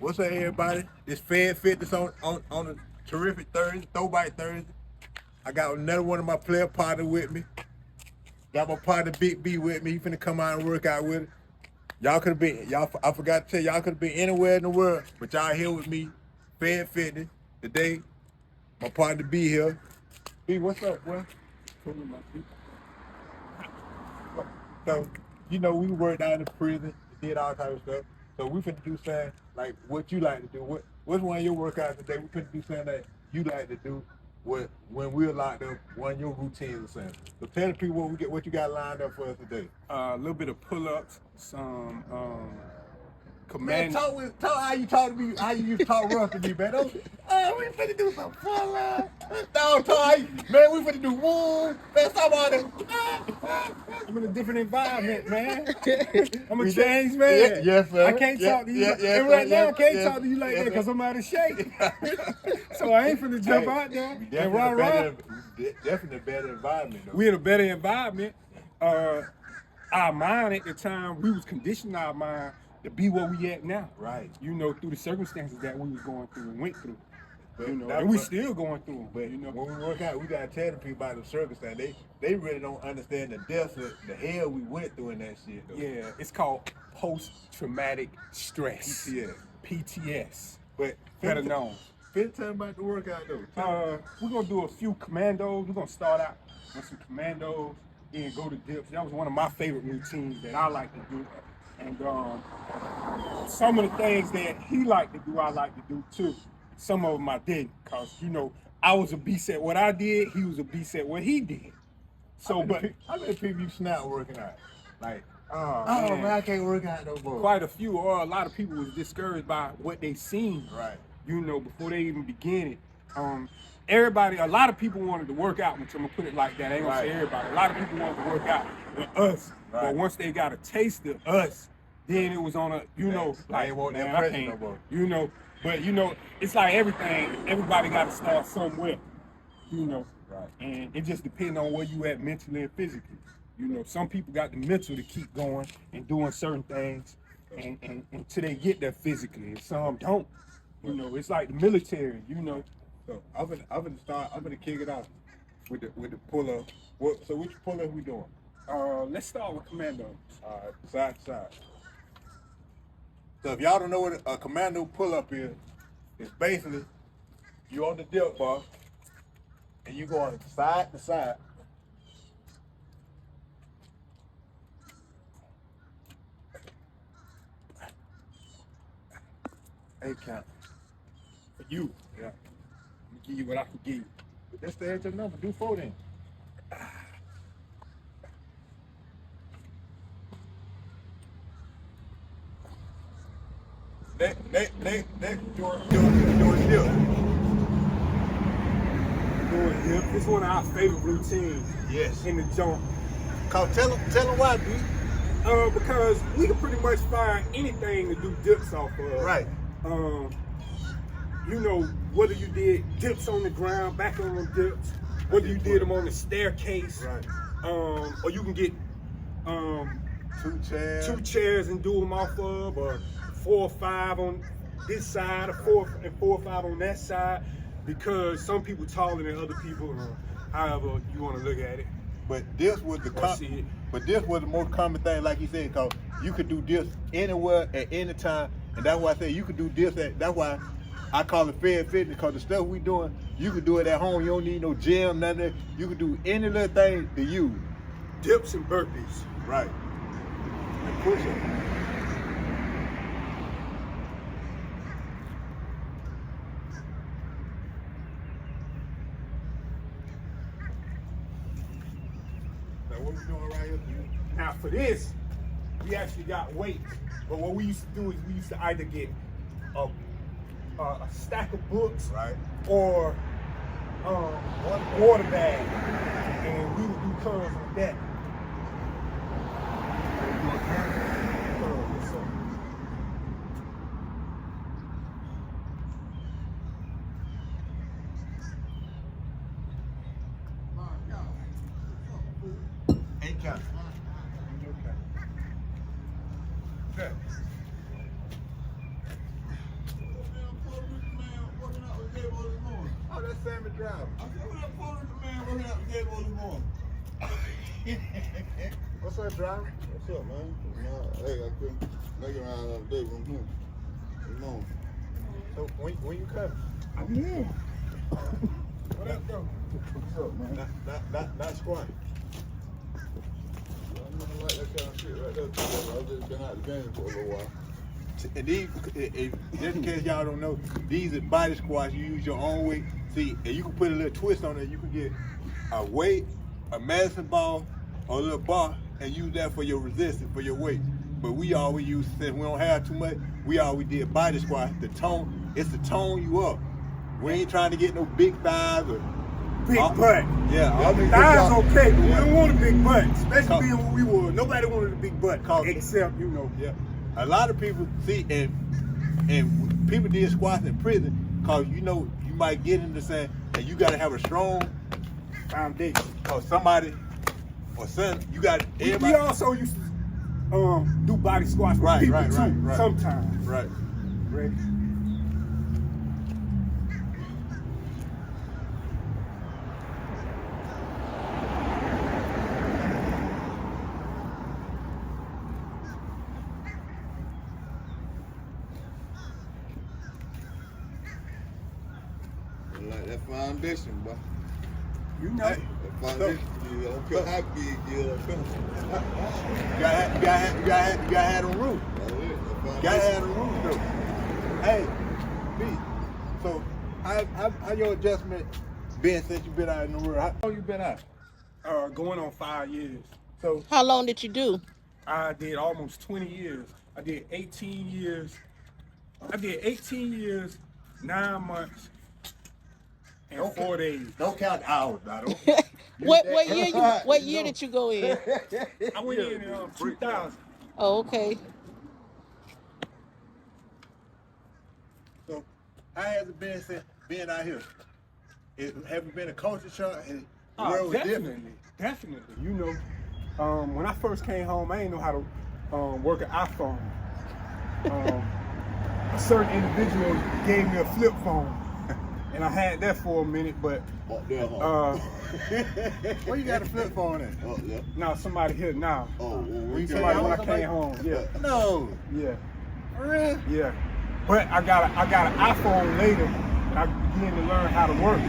What's up, everybody? It's Fed Fitness on a terrific Thursday, Throwback Thursday. I got another one of my player partners with me. Got my partner Big B with me. He finna come out and work out with it. Y'all could have been, I forgot to tell y'all could have been anywhere in the world, but y'all here with me, Fed Fitness, today. My partner B here. B, what's up, bro? So, you know, we worked down in the prison, did all type of stuff. So we finna do something like what you like to do. What's one of your workouts today? We finna do something that you like to do when we're locked up, one of your routines or something. So tell the people what you got lined up for us today. A little bit of pull-ups, some Man, command. talk how you talk to me, how you used to talk rough to me, man. We finna do some fun, man. Man, we finna do woo. Man, stop all that. I'm in a different environment, man. I'm a changed man. Yes, sir. I can't talk to you. And right now, I can't talk to you like that because I'm out of shape. So I ain't finna jump out there and rah-rah. Definitely a better environment, though. We in a better environment. Our mind at the time, we was conditioning our mind to be where we at now. Right. You know, through the circumstances that we was going through and went through. But you know, and we still going through them. But you know, when we work out, we gotta tell the people about the circumstance. They really don't understand the depths of the hell we went through in that shit, though. Yeah, it's called post-traumatic stress. PTS. PTS. But Better known. Fifth time about the workout though. We're gonna do a few commandos. We're gonna start out with some commandos, then go to dips. That was one of my favorite routines that I like to do. And some of the things that he liked to do, I like to do too. Some of them I didn't, cause you know I was a beast at what I did. He was a beast at what he did. So, how many people you snap working out? Like, oh man, I can't work out no more. Quite a few, or a lot of people was discouraged by what they seen. Right. You know, before they even begin it. A lot of people wanted to work out, which I'm gonna put it like that. I ain't gonna say everybody. A lot of people wanted to work out with us, but once they got a taste of us, then it was on a, you know, like, ain't want that I pressure can't, no more. you know. But you know, it's like everything. Everybody got to start somewhere, you know. Right. And it just depends on where you at mentally and physically. You know, some people got the mental to keep going and doing certain things, and until they get there physically, and some don't. You know, it's like the military. You know. So I'm gonna kick it off with the pull up. So which pull up we doing? Let's start with commandos. Side to side. So if y'all don't know what a commando pull up is, it's basically you on the dip bar and you going side to side. Eight count. For you. Yeah. Let me give you what I can give you. That's the extra number. Do 4 then. Next, doing dip. It's one of our favorite routines. Yes. In the jump. Tell them why, B. Because we can pretty much find anything to do dips off of. Right. You know, whether you did dips on the ground, back on dips, whether you did them on the staircase, right. Or you can get 2 chairs and do them off of, or 4 or 5 on this side, or 4 or 5 on that side, because some people taller than other people, however you want to look at it. But this was the most common thing, like you said, because you could do this anywhere at any time, and that's why I say you could do this. That's why I call it Fed Fitness, because the stuff we doing, you could do it at home. You don't need no gym, nothing. You can do any little thing to you. Dips and burpees. Right. And push up. Now what we doing right here? Now for this, we actually got weights. But what we used to do is we used to either get a stack of books, right, or one water bag, and we would do curls with that. Ain't counting. Okay. that Sammy driver. I said, who that police man was out the gate on this morning? What's up, driver? What's up, man? Hey, I couldn't make it around the other day from him. Come on. So when you coming? I'm here. What up, though? What's up, man? Not squat. I don't like that kind of shit right there. I've just been out the game for a little while. And these, just in case y'all don't know, these are body squats. You use your own weight. See, and you can put a little twist on it. You can get a weight, a medicine ball, or a little bar, and use that for your resistance, for your weight. But we always use, since we don't have too much, we always did body squat. It's to tone you up. We ain't trying to get no big thighs or Big butt. Yeah, Thighs okay, but we don't want a big butt. Especially being what we were. Nobody wanted a big butt, except, you know. Yeah. A lot of people see, and people did squats in prison because you know you might get into saying, and you got to have a strong Foundation. or somebody or something. You got We everybody. also used to do body squats with people too. Sometimes. Right. Ready? Like that foundation, boy. You know. Hey, That foundation, I don't care how big you are. You gotta have them roots. That's it. That Gotta have foundation. them roots though. Hey, B. So how your adjustment been since you been out in the world? How long you been out? Going on 5 years. So How long did you do? I did almost 20 years. I did 18 years. I did 18 years, 9 months, and 4 days. don't count the hours, now. Don't. What year did you go in? I went in 2000. Oh, okay. So how has it been since being out here? Have you been a culture shock? And the world was different. Definitely. You know, when I first came home, I didn't know how to work an iPhone. A certain individual gave me a flip phone, and I had that for a minute, but Up there, huh? Where you got a flip phone at? Up there. now somebody here now. Oh, We Somebody when I somebody- came home, yeah, No. yeah, For real? yeah. But I got an iPhone later, and I began to learn how to work.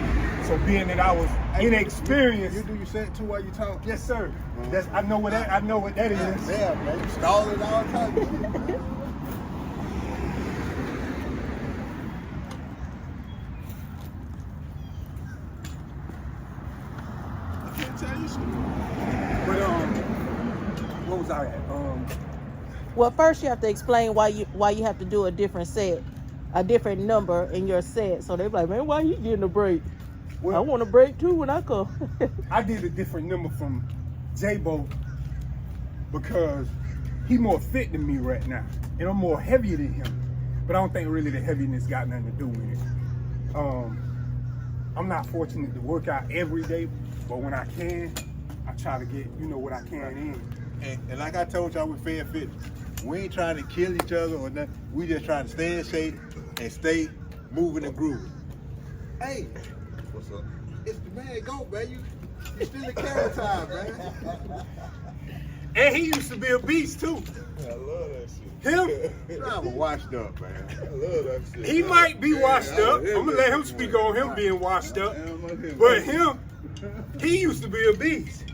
So being that I was inexperienced, You do your set too while you talk? yes sir. I know what that is. Yeah, man. You stalling all the time. I can't tell you shit. But what was I at? Well, first you have to explain why you have to do a different set, a different number in your set. So they're like, man, why you getting a break? I want a break too when I come. I did a different number from J-Bo because he more fit than me right now, and I'm more heavier than him. But I don't think really the heaviness got nothing to do with it. I'm not fortunate to work out every day, but when I can, I try to get what I can in. And like I told y'all with Fair Fitness, we ain't trying to kill each other or nothing. We just trying to stay in shape and stay moving and grooving. Hey, What's up? it's the man go, man. You still in carrot time, man. And he used to be a beast too. I love that shit. Him, Driver washed up, man. I love that shit. he might be washed Yeah, up. I I'm gonna let him speak on him being washed up. But him, he used to be a beast.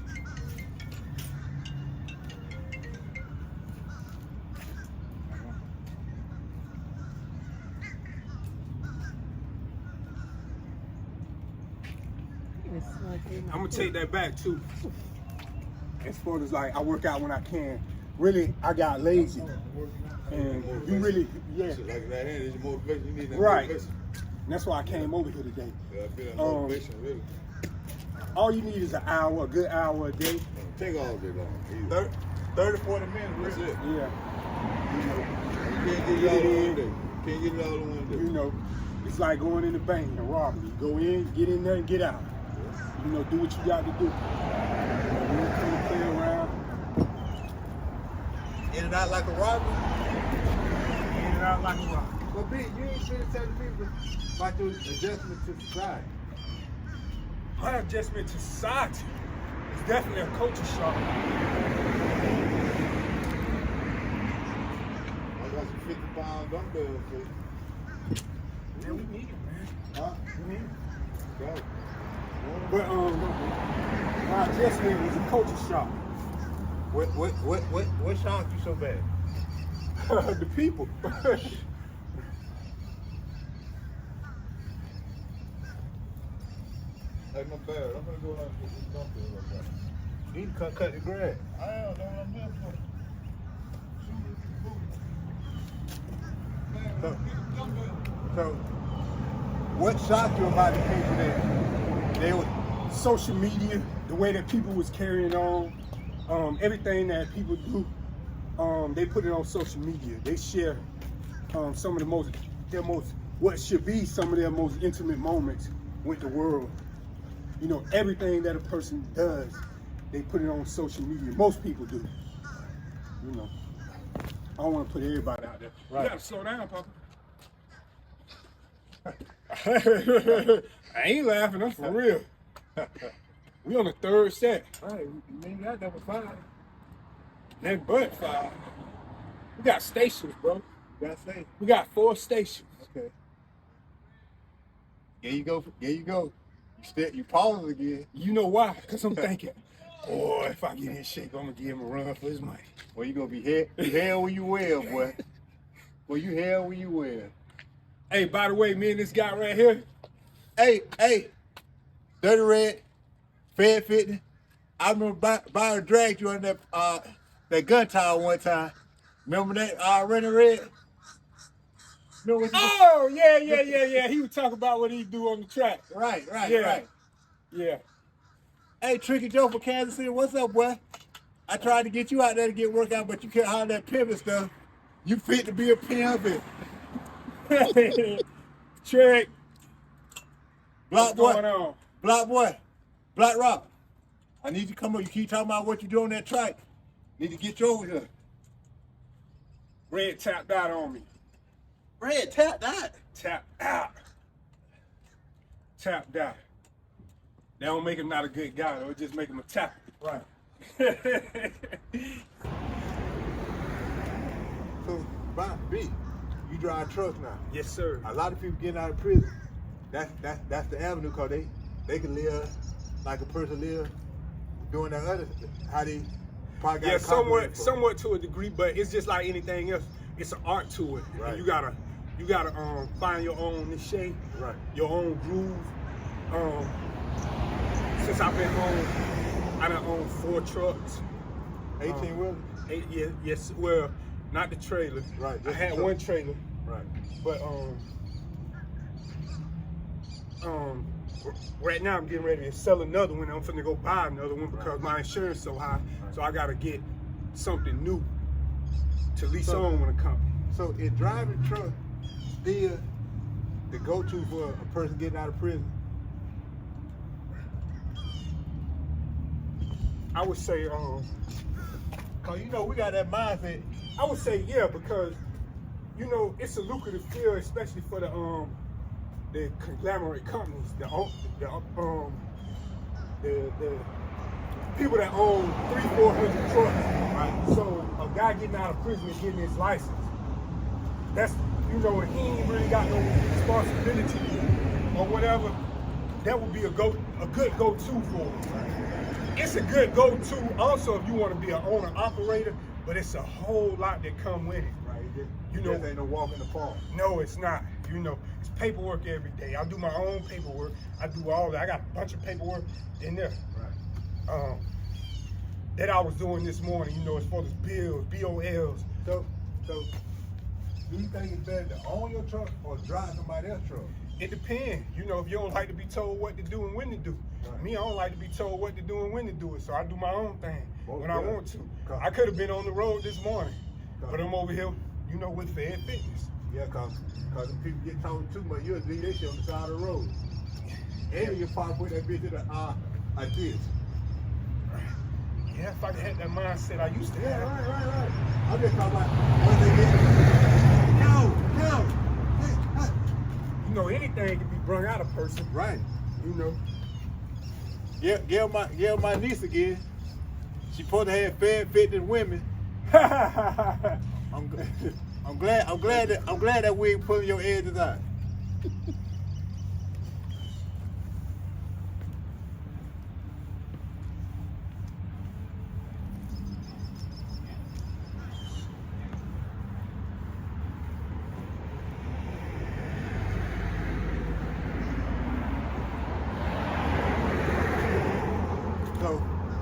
I'm gonna take that back too. As far as like I work out when I can. Really, I got lazy. And you really, yeah. Shit like that, is your motivation. You need that Right. motivation. And that's why I came over here today. Yeah, I feel that motivation, really. All you need is an hour, a good hour a day. Take all day long. 30, 40 minutes. That's it. Yeah. You can't get it all in one day. Can't get it all in one day. You know, it's like going in the bank and robbing. You go in, get in there, and get out. You know, do what you got to do. You don't come and play around. In and out like a robber. In and out like a rock. But B, you ain't been telling people about your adjustment to society. My adjustment to society is definitely a culture shock. I got some 50-pound dumbbells, so. Man, we need it, man. Huh? We need it. Got it. But my adjustment was a culture shock. What shocked you so bad? The people. Hey, my bad. I'm gonna go out and get this dumbbell up there. You need to cut the grass. I am, that's what I'm doing for. So, what shocked you about the people that they were? Social media, the way that people was carrying on, everything that people do, they put it on social media. They share some of what should be some of their most intimate moments with the world. You know, everything that a person does, they put it on social media. Most people do. You know, I don't want to put everybody out there. Right. You gotta slow down, Papa. I ain't laughing, I'm for real. We on the third set. All right, you got number 5. That but 5. We got stations, bro. You gotta say, We got 4 stations. okay. There you go. There you go. You pause again. You know why? Because I'm thinking, boy, if I get in shape, I'm gonna give him a run for his money. Well, you gonna be hell where you well, boy. Well, you hell where you well. Hey, by the way, me and this guy right here, Hey, Dirty Red, Fed Fitness. I remember Byron dragged you on that gun tower one time. Remember that Rennie Red? Remember what you oh, yeah. He was talking about what he do on the track. Right. Yeah. Hey, Tricky Joe from Kansas City, what's up, boy? I tried to get you out there to get workout, but you can't holler that pivot stuff. You fit to be a pimp. Trick. Block What's going boy, on? Block boy, Black Rock. I need you to come up. You keep talking about what you do on that track. Need to get you over here. Red tapped out on me. Red, tap that. Tapped out. Tapped out. That don't make him not a good guy, though. It just make him a tapper. Right. So, B, you drive trucks now. Yes, sir. A lot of people getting out of prison. That's the avenue, cause they can live like a person live doing that other how they probably got Yeah, a compliment for it. somewhat to a degree, but it's just like anything else. It's an art to it. Right. And you gotta find your own niche, Right. your own groove. Since I've been home, I done owned 4 trucks. 18 wheelers. Yes, well, not the trailer. Right, I just had the truck. 1 trailer, Right. but right now I'm getting ready to sell another one. I'm finna go buy another one because my insurance so high. Right. So I gotta get something new to lease So- on when it comes. So is driving truck still the go-to for a person getting out of prison? I would say, Cause you know we got that mindset. I would say yeah, because you know it's a lucrative field, especially for the conglomerate companies, the people that own 300-400 trucks. Right. So a guy getting out of prison and getting his license, that's, you know, he ain't really got no responsibility or whatever. That would be a good go-to for him. It's a good go-to also if you want to be an owner operator, but it's a whole lot that come with it. Right. You know- This ain't no walk in the park. No, it's not. You know, it's paperwork every day. I do my own paperwork. I do all that. I got a bunch of paperwork in there. Right. That I was doing this morning, you know, as far as bills, BOLs. So do you think it's better to own your truck or drive somebody else's truck? It depends. You know, if you don't like to be told what to do and when to do. Right. Me, I don't like to be told what to do and when to do it, so I do my own thing Well, when I yeah. want to. Come. I could have been on the road this morning, Come. but I'm over here, you know, with Fed Fitness. Yeah, cause if people get told too much, you'll leave that shit on the side of the road. And you probably put that bitch in a ditch. Yeah, if I had that mindset I used to Yeah, have. right. I'm just talking about when they get no. You know, anything can be brung out of a person. Right. You know. Yeah, my niece again. She supposed to have fed 50 women. I'm glad that we ain't pulling your edges out.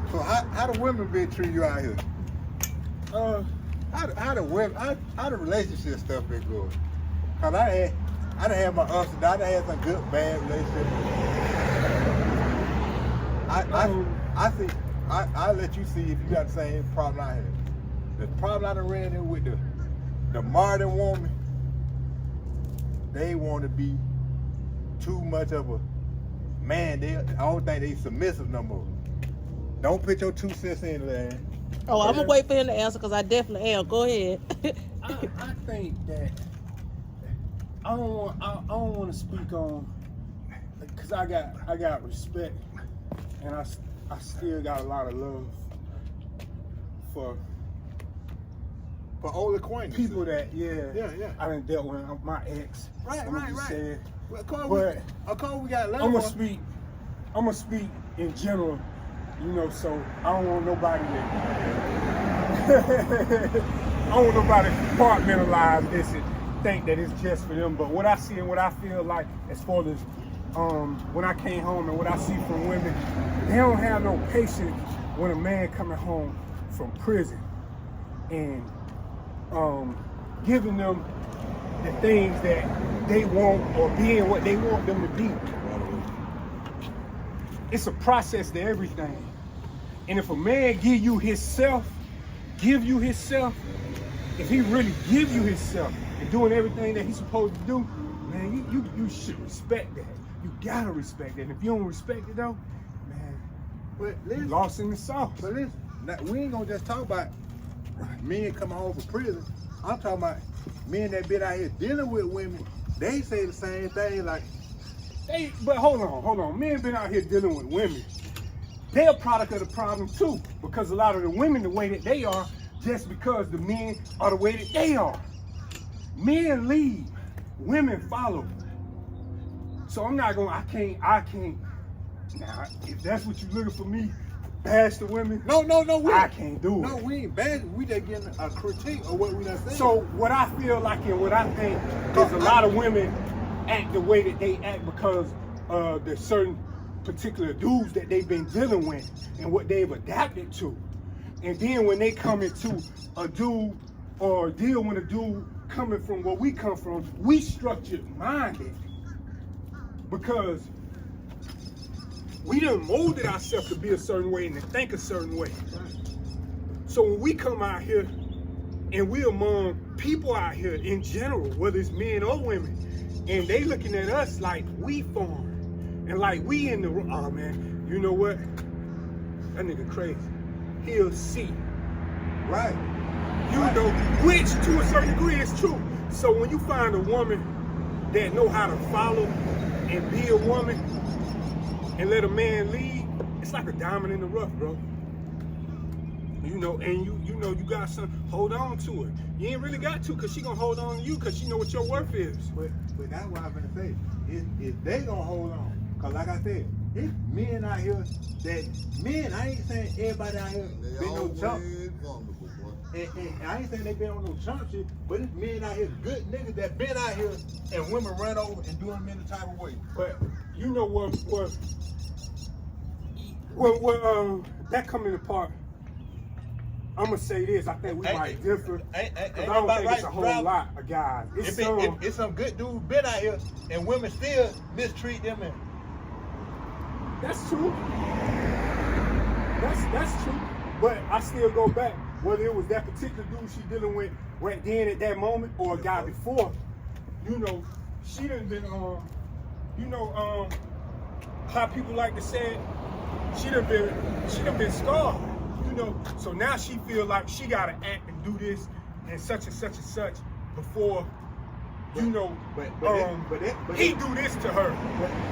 So how the women been treating you out here? How the relationship stuff been going? Cause I done had my ups and downs. I done had some good, bad relationships. I think I'll let you see if you got the same problem I had. The problem I done ran into with the modern woman, they want to be too much of a man. I don't think they submissive no more. Don't put your 2 cents in there. Oh, I'm gonna wait for him to answer because I definitely am. Go ahead. I think that I don't want to speak on, because I got respect, and I still got a lot of love for old acquaintances. people that Yeah. I done dealt with, my ex. Right. Said, Well, we got love. I'm gonna speak in general, you know. So I don't want nobody to I don't want nobody to compartmentalize this and think that it's just for them. But what I see and what I feel like, as far as when I came home and what I see from women, they don't have no patience when a man coming home from prison and giving them the things that they want or being what they want them to be. It's a process to everything. And if a man give you himself, if he really give you himself and doing everything that he's supposed to do, man, you should respect that. You gotta respect that. And if you don't respect it though, man, you lost in the sauce. But listen, we ain't gonna just talk about men coming home from prison. I'm talking about men that been out here dealing with women. They say the same thing, like, But hold on. Men been out here dealing with women. They're a product of the problem too, because a lot of the women the way that they are, just because the men are the way that they are. Men leave, women follow. So I can't. Now, if that's what you're looking for me, bash the women. No, I can't do it. No, we ain't bad. We just getting a critique of what we done said. So what I feel like and what I think is a lot of women act the way that they act because of the certain particular dudes that they've been dealing with and what they've adapted to. And then when they come into a dude or deal with a dude coming from where we come from, we structured minded because we done molded ourselves to be a certain way and to think a certain way. So when we come out here and we among people out here in general, whether it's men or women, and they looking at us like we foreign and like we in the, oh man, you know what? That nigga crazy. He'll see. Right. You know, which to a certain degree is true. So when you find a woman that know how to follow and be a woman and let a man lead, it's like a diamond in the rough, bro. You know, and you know you got something, hold on to it. You ain't really got to, because she gonna hold on to you because she know what your worth is. But that's what I'm gonna say. Is they gonna hold on. Cause like I said, it's men out here I ain't saying everybody out here been no chump. And I ain't saying they been on no chump shit, but it's men out here, good niggas that been out here and women run over and do them in the type of way. But you know what that come into part. I'm gonna say this. I think we might differ. I don't think it's a whole lot of guys. It's some good dudes been out here and women still mistreat them. And that's true. That's true. But I still go back. Whether it was that particular dude she dealing with right then at that moment or a guy before, you know, she done been how people like to say it, she done been scarred. You know, so now she feel like she gotta act and do this and such before you know, but he do this to her.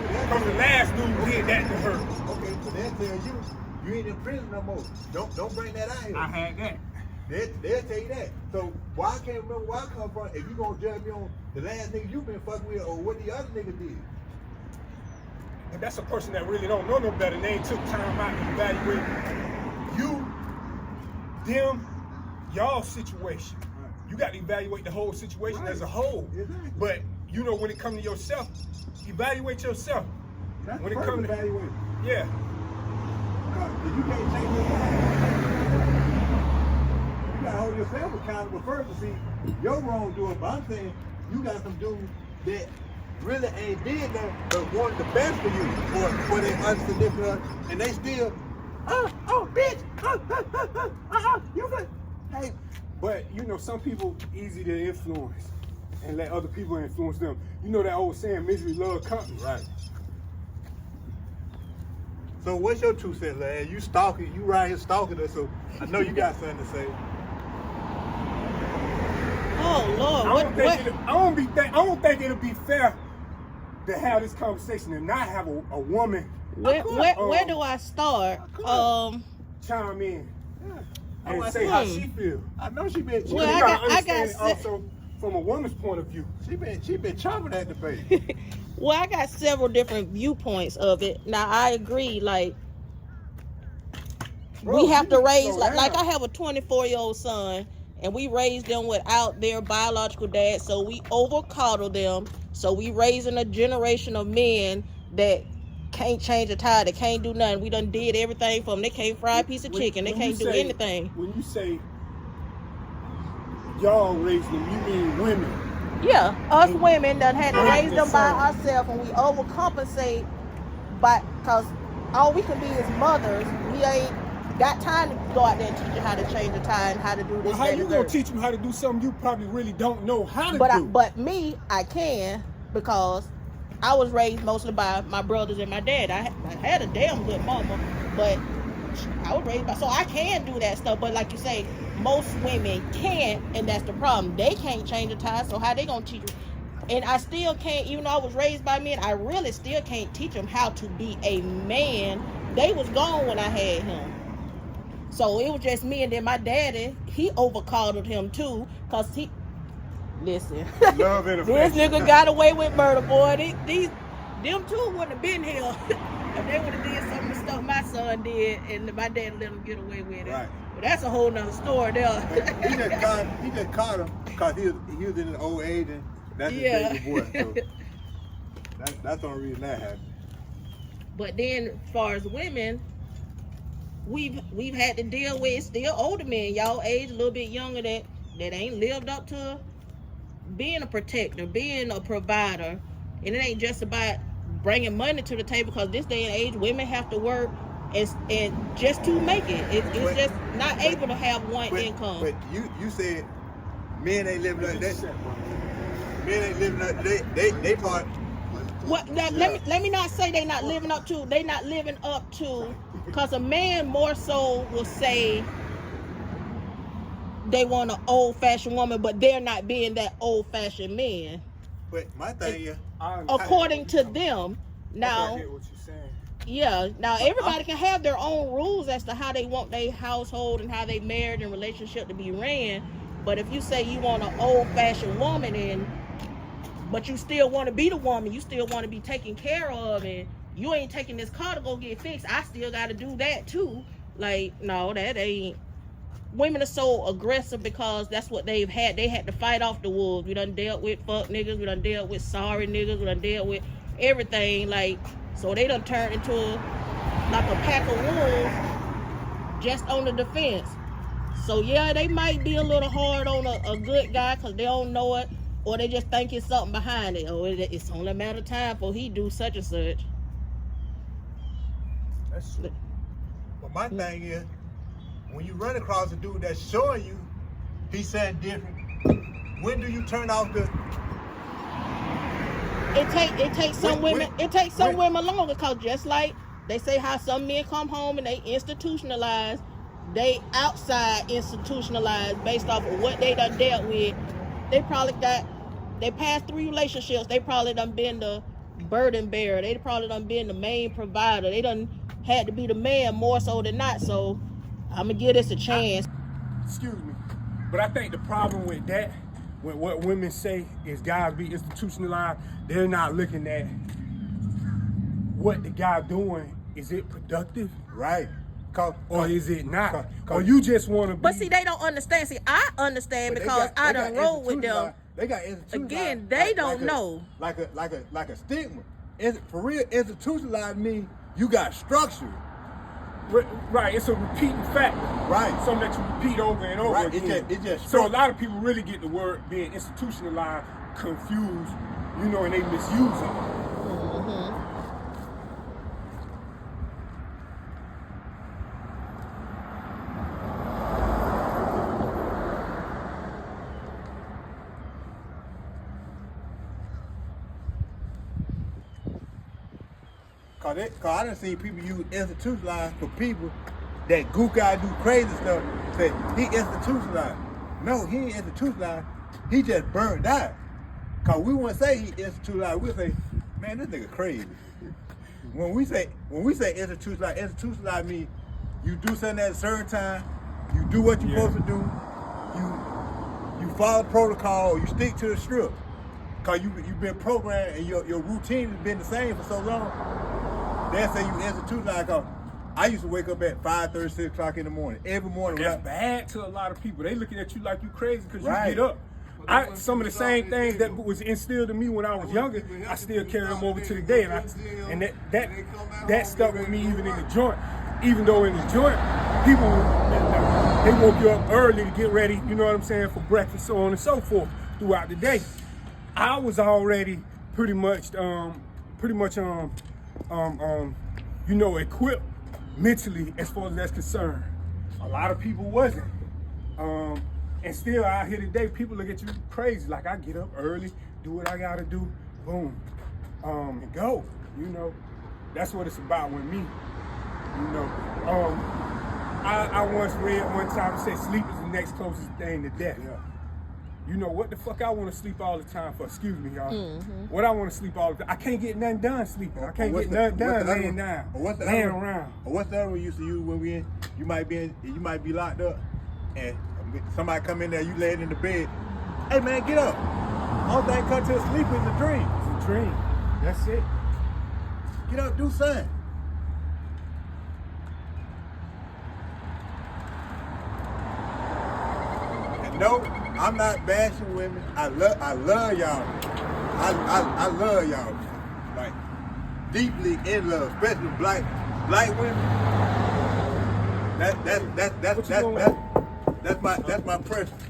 Because the last dude did that to her. Okay, so they'll tell you ain't in prison no more. Don't bring that out here. I had that. They'll tell you that. So why I can't remember where I come from if you gonna judge me on the last nigga you been fucking with or what the other nigga did. And that's a person that really don't know no better. They ain't took time out to evaluate you, them, y'all situation. Right. You got to evaluate the whole situation Right. as a whole. Exactly. But you know, when it comes to yourself, evaluate yourself. That's when the it first comes to evaluation. yeah, If you can't change your mind, you gotta hold yourself accountable first to see your wrongdoing. But I'm saying you got some dudes that really ain't did that, but wanted the best for you, for their unsignificant, and they still, bitch, you good? hey, but you know, some people easy to influence and let other people influence them. You know that old saying, misery loves company. Right. So what's your 2 cents, lad? You stalking, you right here stalking us, so I know you got something to say. Oh Lord, I don't think it'll be fair to have this conversation and not have a woman where do I start? chime in I and wanna say see how Hmm. she feels. I know she been, Well, You I gotta got understand it se- also from a woman's point of view. she been chomping at the bait. Well, I got several different viewpoints of it. Now, I agree. Like, Bro, we have you to need to raise, slow like down. I have a 24-year-old son, and we raised them without their biological dad. So we over coddle them. So we raising a generation of men that can't change a tire, that can't do nothing. We done did everything for them. They can't fry a piece of chicken. They When you can't do say- anything. When you say y'all raised them, you mean women. Yeah, us women done had to Right, raise yes, them by sir. ourselves, and we overcompensate by, because all we can be is mothers. We ain't got time to go out there and teach you how to change a tire and how to do this. Well, how that, you and gonna third. teach them how to do something you probably really don't know how to But do? but me, I can, because I was raised mostly by my brothers and my dad. I had a damn good mama, but I was raised by, so I can do that stuff. But like you say, most women can't, and that's the problem. They can't change a tire, so how they gonna teach you? And I still can't, even though I was raised by men, I really still can't teach them how to be a man. They was gone when I had him. So it was just me, and then my daddy, he overcoddled him too, because he, listen, Love and this affection. nigga got away with murder, boy. Them two wouldn't have been here if they would have did some of the stuff my son did, and my dad let him get away with it. Right. But that's a whole nother story there. He just caught him because he was in an old age, and that's his Yeah. baby boy. So that's the only reason that happened. But then, as far as women, we've had to deal with still older men, y'all age a little bit younger, that ain't lived up to being a protector, being a provider. And it ain't just about bringing money to the table, because this day and age, women have to work and just to make it. It's just not able to have one income. But you said men ain't living up that. Men ain't living up. They part. What? Now, let me not say they not living up to. They not living up to, because a man more so will say they want an old-fashioned woman, but they're not being that old-fashioned man, But my thing is, according to them. I Now, get what you're saying. yeah. Now everybody can have their own rules as to how they want their household and how they marriage and relationship to be ran. But if you say you want an old-fashioned woman, but you still want to be the woman, you still want to be taken care of, and you ain't taking this car to go get fixed, I still got to do that too. Like, no, that ain't. Women are so aggressive because that's what they've had. They had to fight off the wolves. We done dealt with fuck niggas. We done dealt with sorry niggas. We done dealt with everything. Like, so they done turned into like a pack of wolves just on the defense. So yeah, they might be a little hard on a good guy because they don't know it, or they just think it's something behind it. Or it's only a matter of time before he do such and such. That's true. but my thing is, when you run across a dude that's showing you he's saying different, when do you turn off the? It takes some women. It takes some when- women longer, because just like they say how some men come home and they institutionalize, they outside institutionalize based off of what they done dealt with. They probably got they past 3 relationships, they probably done been the burden bearer. They probably done been the main provider. They done had to be the man more so than not. So I'm gonna give this a chance. Excuse me, but I think the problem with that, with what women say is guys be institutionalized, they're not looking at what the guy doing. Is it productive? Right. Or is it not? Or you just want to be... But see, they don't understand. See, I understand because I done roll with them. They got institutionalized. Again, they don't know. Like a stigma. For real, institutionalized means you got structure. Right, it's a repeating factor. Right. Something that you repeat over and over again. It just so a lot of people really get the word being institutionalized confused, you know, and they misuse it. Mm-hmm. Cause I done seen people use institutionalized for people that gook out do crazy stuff. Say he institutionalized. No, he ain't institutionalized. He just burned out. Cause we wouldn't say he institutionalized. We'll say, man, this nigga crazy. When we say institutionalized means you do something at a certain time, you do what you're supposed to do, you follow protocol, you stick to the script. Cause you've been programmed and your routine has been the same for so long. They say you institutionalized. Cause I used to wake up at 5:30, 6 o'clock in the morning every morning. That's bad to a lot of people. They looking at you like you crazy because you Right. get up. Some of the same things that was instilled in me when I was younger, I still carry them over to the day, and that stuck with me even in the joint. Even though in the joint, people they woke you up early to get ready, you know what I'm saying, for breakfast, so on and so forth throughout the day. I was already pretty much equipped mentally as far as that's concerned. A lot of people wasn't. And still out here today, people look at you crazy. Like, I get up early, do what I gotta do, boom, and go. You know, that's what it's about with me. You know, I once read one time it said sleep is the next closest thing to death. Yeah. You know what the fuck I want to sleep all the time for? Excuse me, y'all. Mm-hmm. What I want to sleep all the time? I can't get nothing done sleeping. I can't get nothing done laying down, laying around. Or what's the other one we used to use when we in? You might be locked up, and somebody come in there, you laying in the bed. Hey man, get up! All thing come to a sleep is a dream. It's a dream. That's it. Get up, do something. And no, I'm not bashing women. I love y'all. I love y'all. Like deeply in love, especially black women. That's my preference.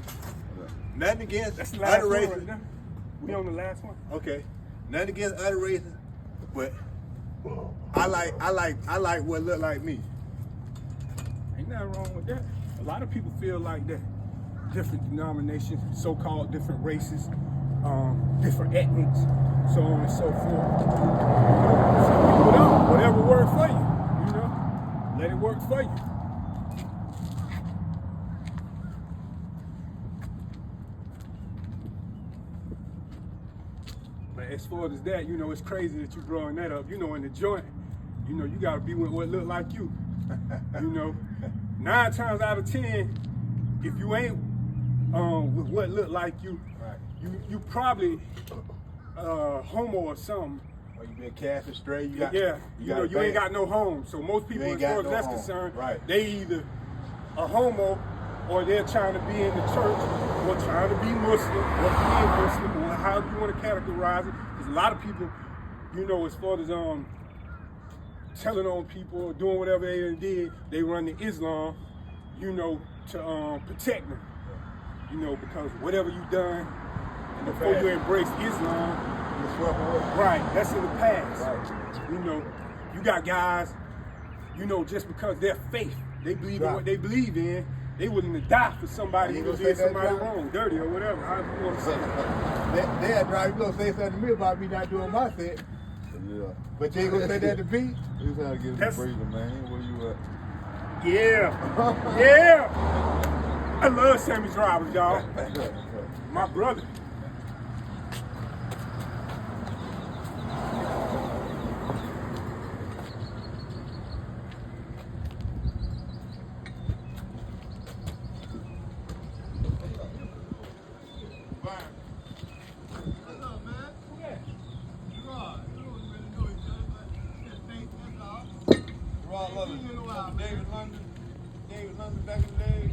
Nothing against That's the last other one races. right now. We on the last one. Okay. Nothing against other races, but I like what look like me. Ain't nothing wrong with that. A lot of people feel like that. Different denominations, so-called different races, different ethnics, so on and so forth. Some people don't. Whatever works for you, you know, let it work for you. But as far as that, you know, it's crazy that you growing that up. You know, in the joint, you know, you gotta be with what look like you. You know, 9 times out of 10, if you ain't with what look like you, Right. you probably homo or something. Or you been casting straight. You ain't got no home. So most people, as far as that's concerned, they either a homo or they're trying to be in the church or trying to be Muslim or being Muslim or however you want to categorize it. There's a lot of people, you know, as far as telling on people or doing whatever they did, they run to Islam, you know, to protect them. You know, because whatever you done before you embrace Islam, right, that's in the past. Right. You know, you got guys, you know, just because their faith, they believe in what they believe in, they willing to die for somebody who did somebody wrong, dirty or whatever, however you want to say it. They drive, you gonna say something to me about me not doing my set. Yeah. But you ain't gonna say that to me? You just gotta get some breathing, man. Where you at? Yeah. Yeah. I love Sammy drivers, y'all. My brother. remember David London? David London back in the day.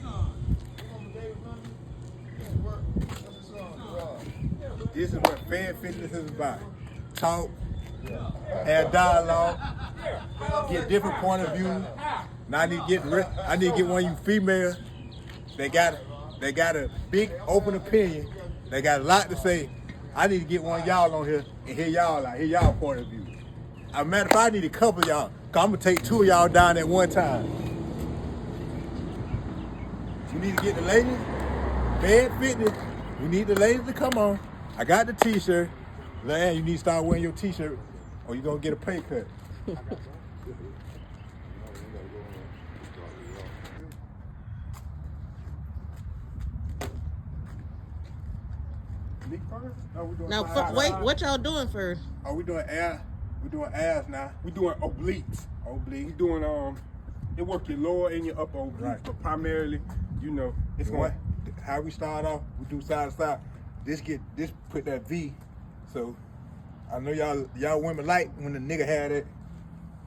Remember David London? Yeah, work. What's his song? This is what Fair Fitness is about. Talk, have dialogue, get different point of view. Now I need to get one of you females. They got a big open opinion. They got a lot to say. I need to get one of y'all on here and hear y'all point of view. As a matter of fact, I need a couple of y'all, cause I'm gonna take 2 of y'all down at one time. You need to get the ladies, Bed Fitness. We need the ladies to come on. I got the t-shirt. Man, you need to start wearing your t-shirt or you're gonna get a pay cut. Me first? No, we doing Now, side, wait, side. what y'all doing first? Oh, we doing air. We doing abs now. We doing obliques. We doing it work your lower and your upper obliques, Right. but primarily, you know, it's What? going. How we start off? We do side to side. This put that V. So I know y'all women like when the nigga had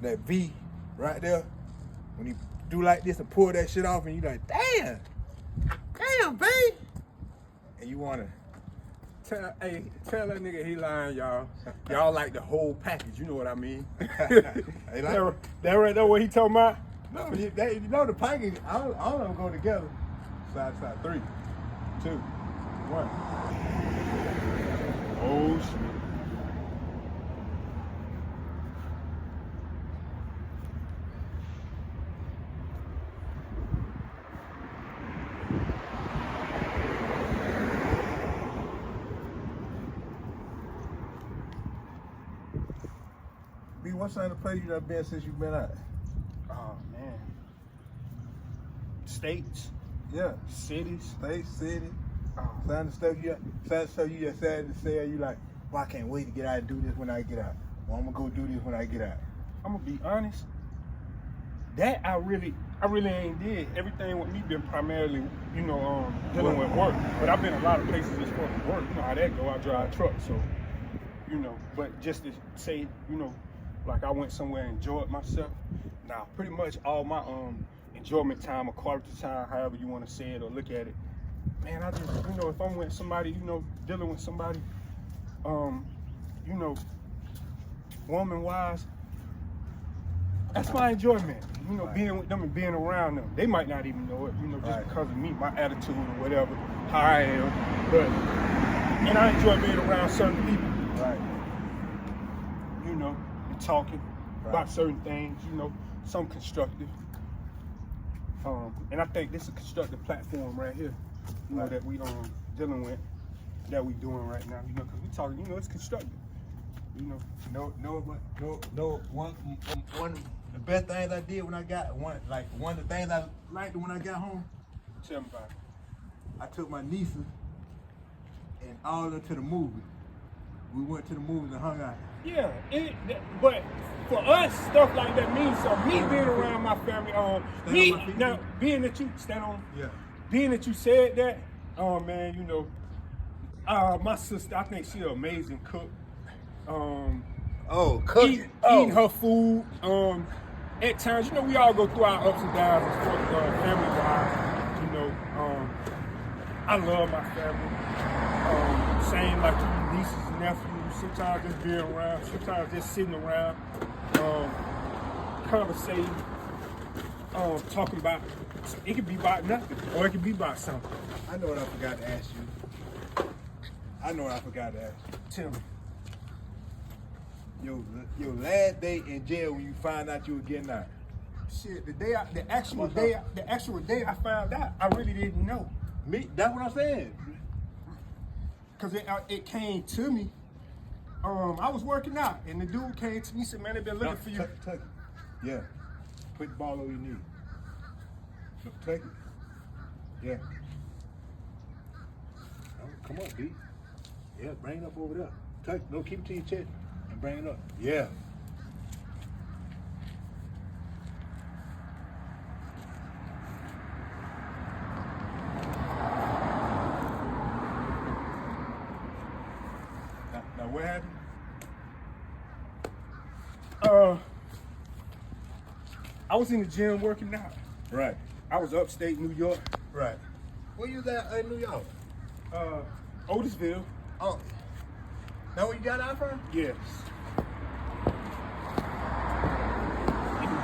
that V right there. When he do like this and pull that shit off, and you like, damn, babe. And you wanna. Tell that nigga he lying, y'all. Y'all like the whole package. You know what I mean? They like that right there what he talking about? No, you know the package. All of them go together. Side to side. 3, 2, 1. Oh shit. B, what kind of place you done been since you been out? Oh man. States, Yeah. cities. State, city. Oh, Some stuff you just said to say, you like, well, I can't wait to get out and do this when I get out. Well, I'm gonna go do this when I get out. I'm gonna be honest. That I really ain't did. Everything with me been primarily, dealing with work. But I've been a lot of places just for work. You know how that go. I drive truck, so But just to say, like I went somewhere and enjoyed myself. Now, pretty much all my enjoyment time or quality time, however you want to say it or look at it, man, I just, if I'm with somebody, dealing with somebody, woman wise, that's my enjoyment. Being with them and being around them. They might not even know it, just Right. because of me, my attitude or whatever, how I am. And I enjoy being around certain people, Right. and talking about certain things, some constructive. And I think this is a constructive platform right here, Right. that we dealing with, that we doing right now, because we talking, it's constructive, One of the best things I did when I got one of the things I liked when I got home, Tell me about it. I took my nieces and all of them to the movies. We went to the movies and hung out. Yeah, but for us, stuff like that means something. Me being around my family, on my feet. now being that you stand on, Yeah. being that you said that, oh man, my sister, I think she's an amazing cook. Oh, cooking. Eating her food. At times, we all go through our ups and downs as far as family wise. I love my family. Same like you, nieces and nephews. Sometimes just being around. Sometimes just sitting around, conversating, talking about. It could be about nothing, or it could be about something. I know what I forgot to ask you. Tell me. Your last day in jail when you find out you were getting out. Shit, the actual day I found out, I really didn't know. Me, that's what I'm saying. Cause it came to me. I was working out, and the dude came to me and said, "Man, they've been looking for you." Tuck it. Yeah. Put the ball over your knee. Tuck it. Yeah. Oh, come on, B. Yeah, bring it up over there. Tuck it. No, keep it to your chest and bring it up. Yeah. Now what happened? I was in the gym working out. Right. I was upstate New York. Right. Where you was at in New York? Otisville. Oh. That where you got out from? Yes. And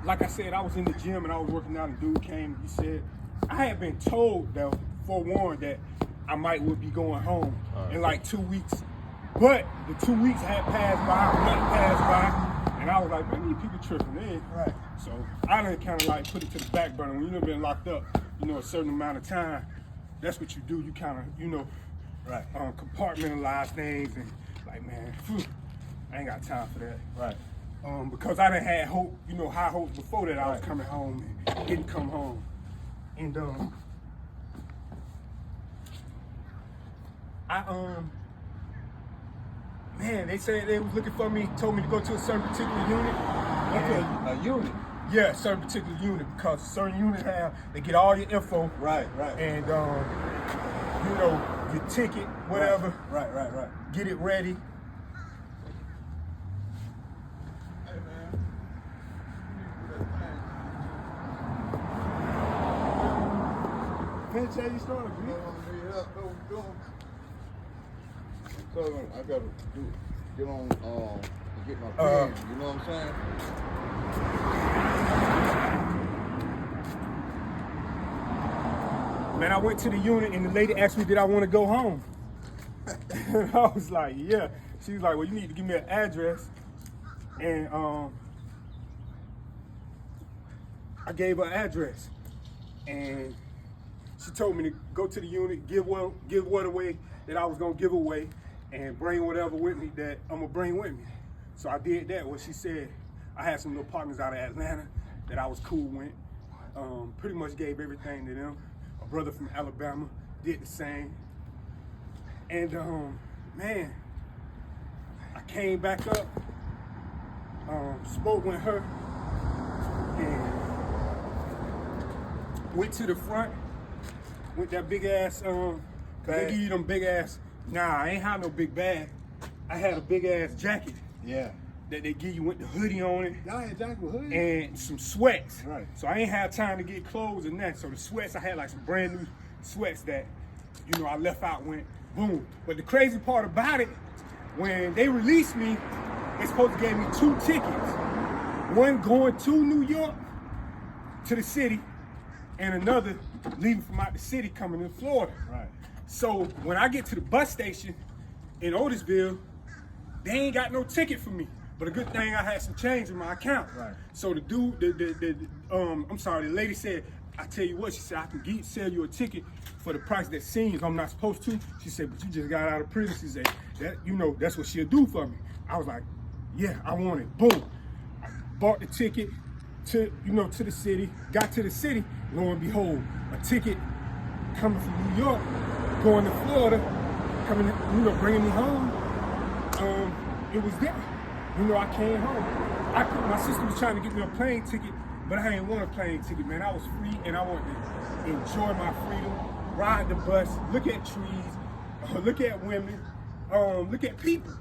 like I said, I was in the gym and I was working out, and dude came and he said, I had been told, though, forewarned that I would be going home in like 2 weeks. But the 2 weeks had passed by, a month passed by, and I was like, man, these people tripping in. Right. So I done kind of like put it to the back burner. When you've been locked up, a certain amount of time, that's what you do. You kind of, Right. Compartmentalize things and like, man, I ain't got time for that. Right. Because I done had hope, high hopes before that I was coming home and didn't come home. And man, they said they was looking for me, told me to go to a certain particular unit. Okay. A unit. Yeah, a certain particular unit, because certain units they get all your info. Right. And your ticket, whatever. Right. Get it ready. Hey, man. You need to do that thing. Can't tell you story, You know what I mean? That's what we're doing. So I gotta get on, get my pen, you know what I'm saying? Man, I went to the unit and the lady asked me, did I want to go home? And I was like, yeah. She was like, well, you need to give me an address. And I gave her an address. And she told me to go to the unit, give what away that I was going to give away, and bring whatever with me that I'm going to bring with me. So I did that. What she said, I had some little partners out of Atlanta that I was cool with. Pretty much gave everything to them. A brother from Alabama did the same. And man, I came back up, spoke with her, and went to the front with that big ass, they give you them big ass, nah, I ain't had no big bag. I had a big ass jacket. Yeah. That they give you with the hoodie on it. Y'all had jacket with hoodie? And some sweats. Right. So I ain't had time to get clothes and that. So the sweats, I had like some brand new sweats that, I left out, went boom. But the crazy part about it, when they released me, they supposed to give me 2 tickets. One going to New York, to the city, and another leaving from out the city coming to Florida. Right. So when I get to the bus station in Otisville, they ain't got no ticket for me. But a good thing I had some change in my account. Right. So the dude, the lady said, I tell you what, she said, I can sell you a ticket for the price that seems I'm not supposed to. She said, but you just got out of prison. She said, that's what she'll do for me. I was like, yeah, I want it. Boom. I bought the ticket to the city, got to the city, lo and behold, a ticket coming from New York, going to Florida, coming, bringing me home. It was there. I came home. My sister was trying to get me a plane ticket, but I didn't want a plane ticket, man. I was free and I wanted to enjoy my freedom, ride the bus, look at trees, look at women, look at people,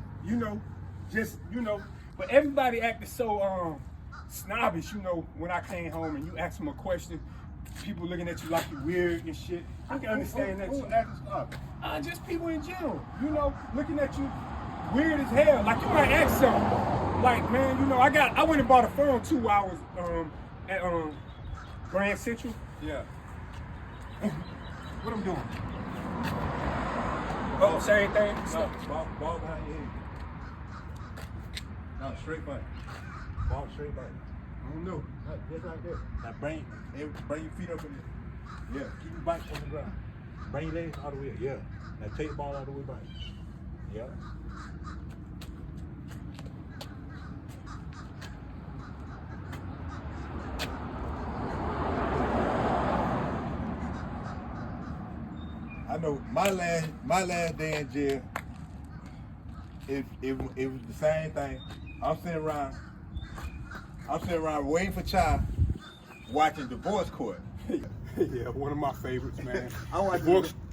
But everybody acted so snobbish, when I came home and you asked them a question, people looking at you like you're weird and shit. I can understand that. Who acting snobbish? Just people in general, looking at you weird as hell. Like you might ask something. Like, man, I went and bought a phone 2 hours at Grand Central. Yeah. What I'm doing? Oh, same thing. No, ball behind your head. No, straight back. Ball straight back. I don't know. Just like that. Now bring your feet up in there. Yeah, keep your back on the ground. Bring your legs all the way up. Yeah. Now take the ball all the way back. Yeah. I know my last day in jail, it was the same thing. I'm sitting around waiting for child, watching divorce court. Yeah, one of my favorites, man. I watch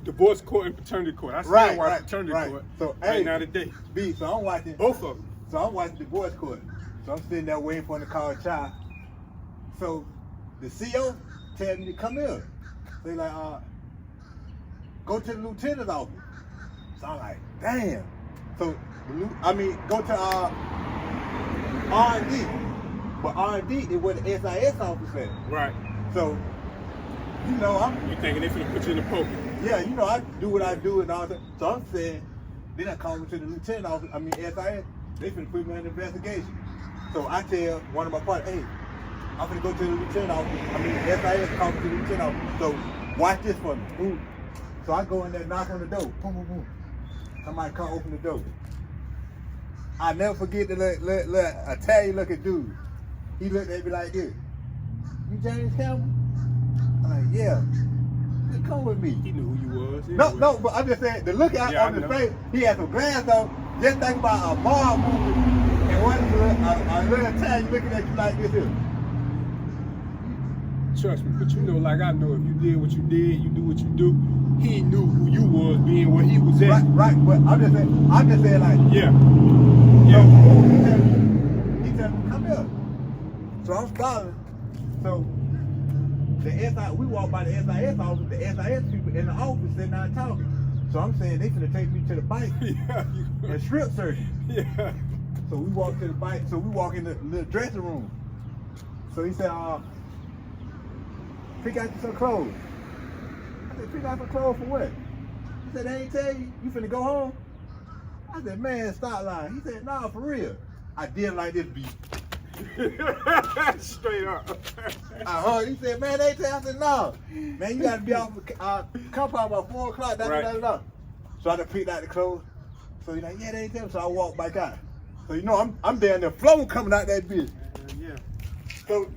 divorce court and paternity court. I still watch paternity court. So right now today. So I'm watching Both of them. So I'm watching divorce court. So I'm sitting there waiting for him to call a child. So the CO tells me to come here. They like, go to the lieutenant's office. So I'm like, damn. So go to R&D. But R&D is where the SIS office at. Right. So, you thinking they finna put you in the poker. Yeah, I do what I do and all that. So I'm saying, then I call me to the lieutenant office, SIS, they finna put me on investigation. So I tell one of my partners, hey, I'm finna go to the lieutenant office. SIS called me to the lieutenant office. So watch this for me. Ooh. So I go in there, knock on the door. Boom, boom, boom. Somebody come open the door. I never forget the little Italian looking dude. He looked at me like this. You James Campbell? I'm like, yeah. He come with me. He knew who you was. No, but I'm just saying, the look out on his face, he had some glass on. Just think about a Marvel movie and one a little Italian looking at you like this here. Trust me, but like I know, if you did what you did, you do what you do, he knew who you was being where he was at. Right, but I'm just saying like, yeah. So, he tell me, come here. So I'm following. So we walk by the SIS office, the SIS people in the office sitting down talking. So I'm saying they finna take me to the bike and strip search. Yeah. So we walk to the bike, so we walk in the little dressing room. So he said, pick out some clothes. I said, pick out some clothes for what? He said, they ain't tell you, you finna go home? I said, man, stop lying. He said, nah, for real. I did like this beat. Straight up. I heard, he said, man, they tell you. I said, no. Man, you gotta be off compound by 4 o'clock. Right. So I done picked out the clothes. So he's like, yeah, they ain't tell me. So I walked back out. So I'm down there floating coming out that bitch. Yeah. So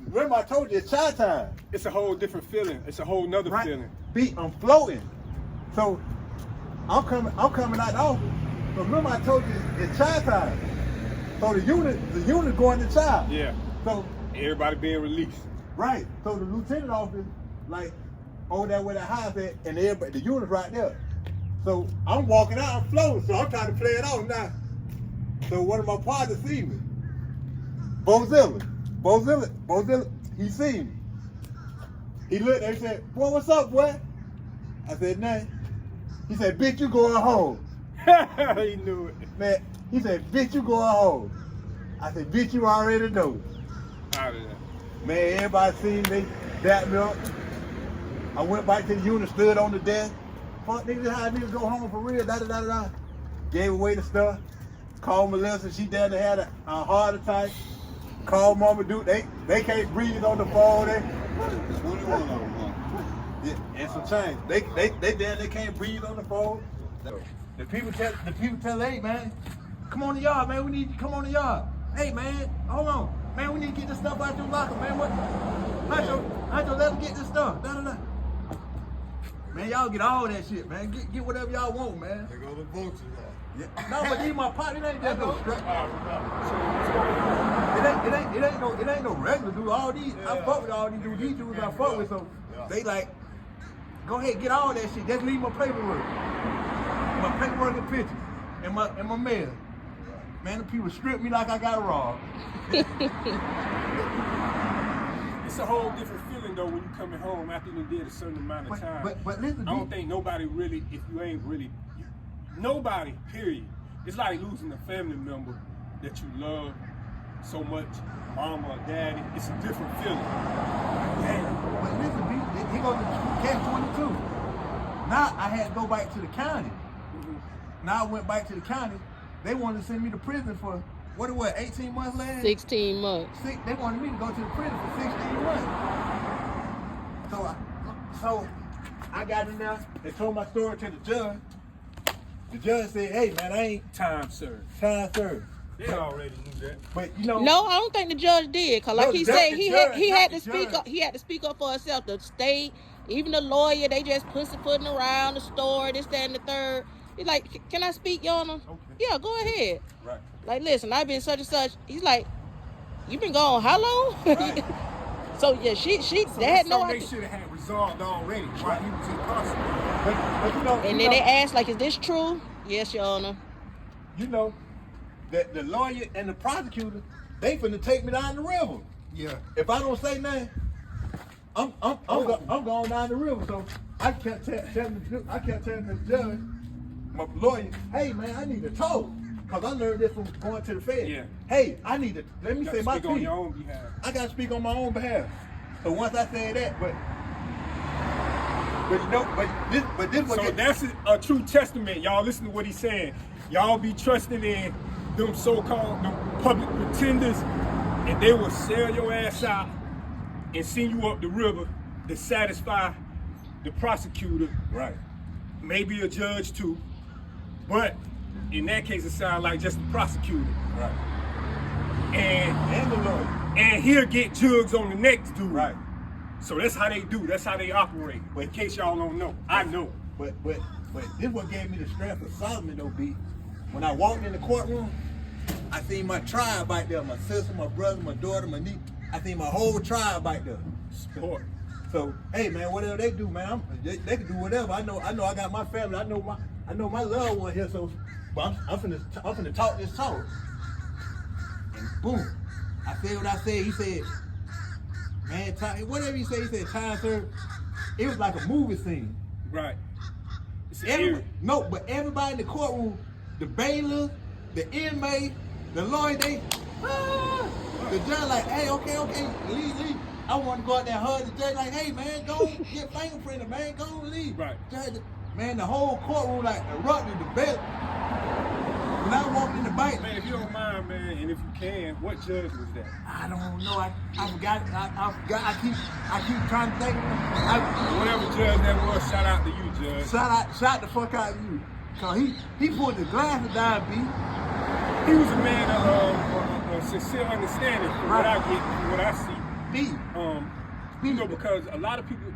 remember I told you it's chai time. It's a whole different feeling. It's a whole nother feeling. I'm floating. So I'm coming out the office. So remember I told you it's chai time. So the unit going to chai. Yeah. So everybody being released. Right. So the lieutenant office, like over there where the house at, and everybody, the unit's right there. So I'm walking out, I'm floating, so I'm trying to play it off now. So one of my partners see me. Bozilla, he seen me. He looked and he said, boy, what's up, boy? I said, nothing. He said, bitch, you going home. He knew it. Man, he said, bitch, you going home. I said, bitch, you already know. Out of there. Man, everybody seen me, dapped me up. I went back to the unit, stood on the desk. Fuck niggas, how niggas go home for real, da-da-da-da-da. Gave away the stuff. Called Melissa, she down there had a heart attack. Called Mama Duke, they can't breathe on the phone. What do you want on, man? Yeah, and some change. They down there can't breathe on the phone. The people tell, hey man, come on the yard, man. We need you to come on the yard. Hey man, hold on. Man, we need to get this stuff out your locker, man. What? Huncho, let them get this stuff. Da-da-da. Man, y'all get all that shit, man. Get whatever y'all want, man. They go to vultures. Yeah. No, but these my partner, it ain't just no straight. It ain't no regular dude. All these, I fuck with all these dudes. These dudes I fuck with, so they like, go ahead, get all that shit. Just leave my paperwork and pictures, and my mail. Man, the people strip me like I got robbed. It's a whole different feeling though when you coming home after you did a certain amount of time. But listen, I don't think nobody really, if you ain't really, nobody, period. It's like losing a family member that you love so much, mama or daddy. It's a different feeling. Damn. But listen, he goes to catch 22. Now I had to go back to the county. Now I went back to the county. They wanted to send me to prison for, 18 months last? 16 months. They wanted me to go to the prison for 16 months. So I got in there and told my story to the judge. The judge said, hey man, I ain't Time served. They already knew that. But No, I don't think the judge did, cause like No, he the said, judge- he the had to judge- speak up. He had to speak up for himself. The state, even the lawyer, they just pussyfooting around the story, this, that, and the third. He's like, can I speak, Your Honor? Okay. Yeah, go ahead. Right. Like, listen, I've been such and such. He's like, you been gone how long? Right. So yeah, she they had no They idea. should have had resolved already while he was incarcerated. But And then they asked, like, is this true? Yes, Your Honor. you know, the lawyer and the prosecutor, they finna take me down the river. Yeah. If I don't say nothing, I'm going down the river. So I kept telling the judge, my lawyer, hey man, I need to talk. Cause I learned this from going to the Fed. Yeah. Hey, I need to let me say my speak on piece. your own behalf. I gotta speak on my own behalf. So once I say that, but you know, but this was So that's a true testament. Y'all listen to what he's saying. Y'all be trusting in them so-called them public pretenders, and they will sell your ass out and send you up the river to satisfy the prosecutor, right. maybe a judge too. But in that case, it sounds like just the prosecutor. Right. And the lawyer. And he'll get jugs on the next dude. Right. So that's how they do. That's how they operate. But in case y'all don't know, I know. But this what gave me the strength of Solomon though, B. When I walked in the courtroom, I seen my tribe back there, my sister, my brother, my daughter, my niece. I seen my whole tribe back there. Sport. So hey man, whatever they do, man, they can do whatever. I know I got my family. I know my loved one here. So, but I'm finna talk this talk. And boom, I said what I said. He said, man, whatever he said time served. It was like a movie scene. Right. No, but everybody in the courtroom, the bailiff, the inmate, the lawyer, the judge like, hey, okay, leave. I want to go out there and hug the judge like, hey man, go get fingerprinted, man, go leave. Right. Judge, man, the whole courtroom like erupted the belt. When I walked in the bank. Man, if you don't mind, man, and if you can, what judge was that? I don't know. I forgot. I forgot. I keep trying to think. Whatever judge that was, shout out to you, Judge. Shout the fuck out to you. Cause he pulled the glasses down, B. He was a man of sincere understanding from what I get, from what I see. B. You know, because a lot of people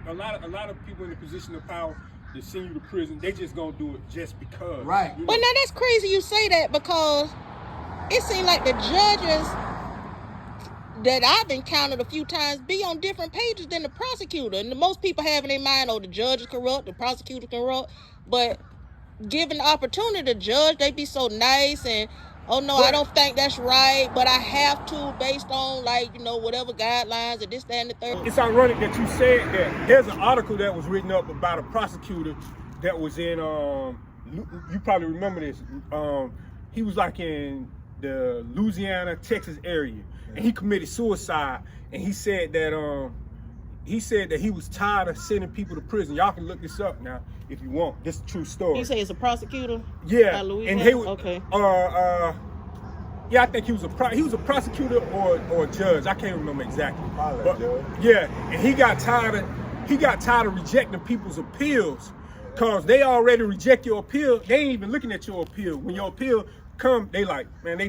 in the position of power that send you to prison, they just gonna do it just because. Right. You know? But now that's crazy you say that, because it seems like the judges that I've encountered a few times be on different pages than the prosecutor. And most people have in their mind, oh, the judge is corrupt, the prosecutor corrupt. But given the opportunity, the judge, they be so nice and, oh no, I don't think that's right, but I have to based on whatever guidelines and this, that, and the third. It's ironic that you said that. There's an article that was written up about a prosecutor that was in, you probably remember this. He was like in the Louisiana, Texas area, and he committed suicide. And he said that he was tired of sending people to prison. Y'all can look this up now if you want. This is a true story. You say it's a prosecutor? Yeah, Louisiana? and he was okay. Yeah, I think he was a prosecutor or a judge. I can't remember exactly. But, yeah, and he got tired of rejecting people's appeals, cause they already reject your appeal. They ain't even looking at your appeal. When your appeal come, they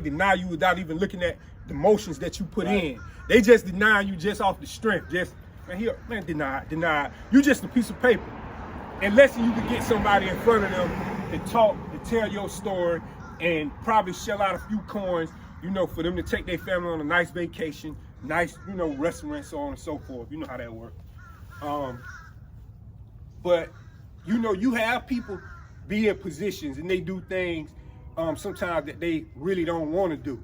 deny you without even looking at the motions that you put in. They just deny you just off the strength. Deny. You just a piece of paper. Unless you could get somebody in front of them to talk, to tell your story, and probably shell out a few coins, for them to take their family on a nice vacation, nice, restaurants, so on and so forth. You know how that works. But, you have people be in positions and they do things sometimes that they really don't want to do.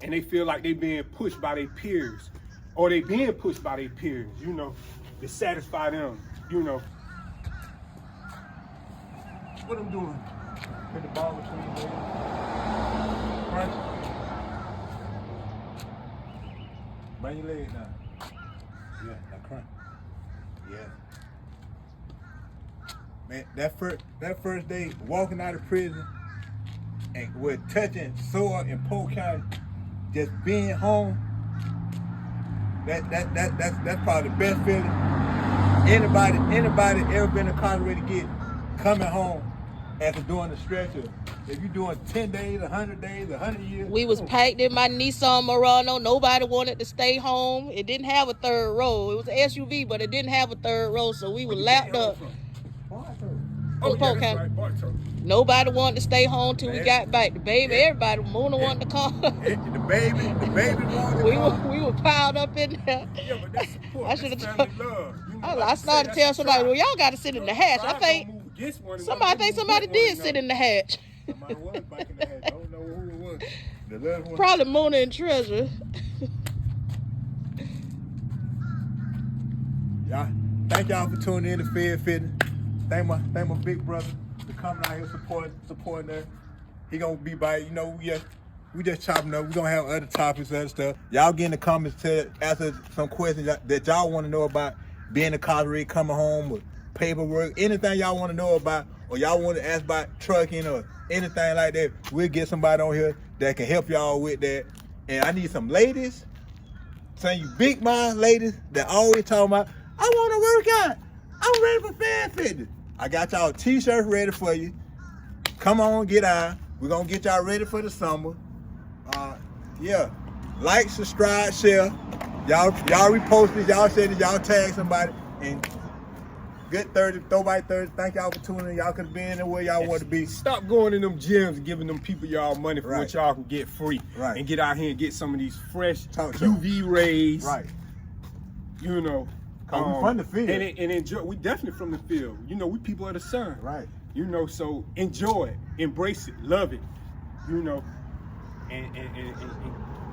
And they feel like they being pushed by their peers, or they being pushed by their peers, to satisfy them, what I'm doing? Put the ball between your legs. Right. Bring your legs down. Yeah, now crunch. Yeah. Man, that first day walking out of prison and with touching Sword and Polk County, just being home. That's probably the best feeling anybody ever been incarcerated get, coming home after doing the stretch of, if you're doing 10 days, 100 days, 100 years. We was packed in my Nissan Murano. Nobody wanted to stay home. It didn't have a third row. It was an SUV, but it didn't have a third row, so we were lapped up. Oh, Polk yeah, County. that's right. Nobody wanted to stay home till we got back. The baby, everybody, Mona wanted to call. The baby wanted to call. We were piled up in there. Yeah, but that's support. I That's should family have. love. I started to tell somebody, well, y'all got to sit in the hatch. I think somebody did sit in the hatch. Somebody was back in the hatch. Don't know who it was. one? The little one? Probably Mona and Treasure. Y'all, thank y'all for tuning in to Fed Fitness. Thank my big brother for coming out here supporting us. He gonna be by, you know, we just chopping up. We gonna have other topics, other stuff. Y'all get in the comments to answer some questions that y'all want to know about being incarcerated, coming home, with paperwork, anything y'all want to know about, or y'all want to ask about trucking or anything like that. We'll get somebody on here that can help y'all with that. And I need some ladies, some of you big mind ladies that always talking about, I want to work out. I'm ready for Fed Fitness. I got y'all t-shirts ready for you. Come on, get out. We're going to get y'all ready for the summer. Yeah. Like, subscribe, share. Y'all repost it. Y'all said it. Y'all tag somebody. And good Thursday, Throwback Thursday. Thank y'all for tuning in. Y'all could have been where y'all want to be. Stop going in them gyms and giving them people y'all money for Right. what y'all can get free. Right. And get out here and get some of these fresh Talk to 'em. UV rays. Right. You know. 'Cause we from the field. And enjoy. We definitely from the field. You know, we people of the sun. Right. You know, so enjoy it, embrace it, love it. You know, and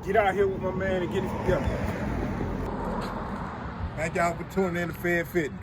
get out here with my man and get it together. Thank y'all for tuning in to Fed Fitness.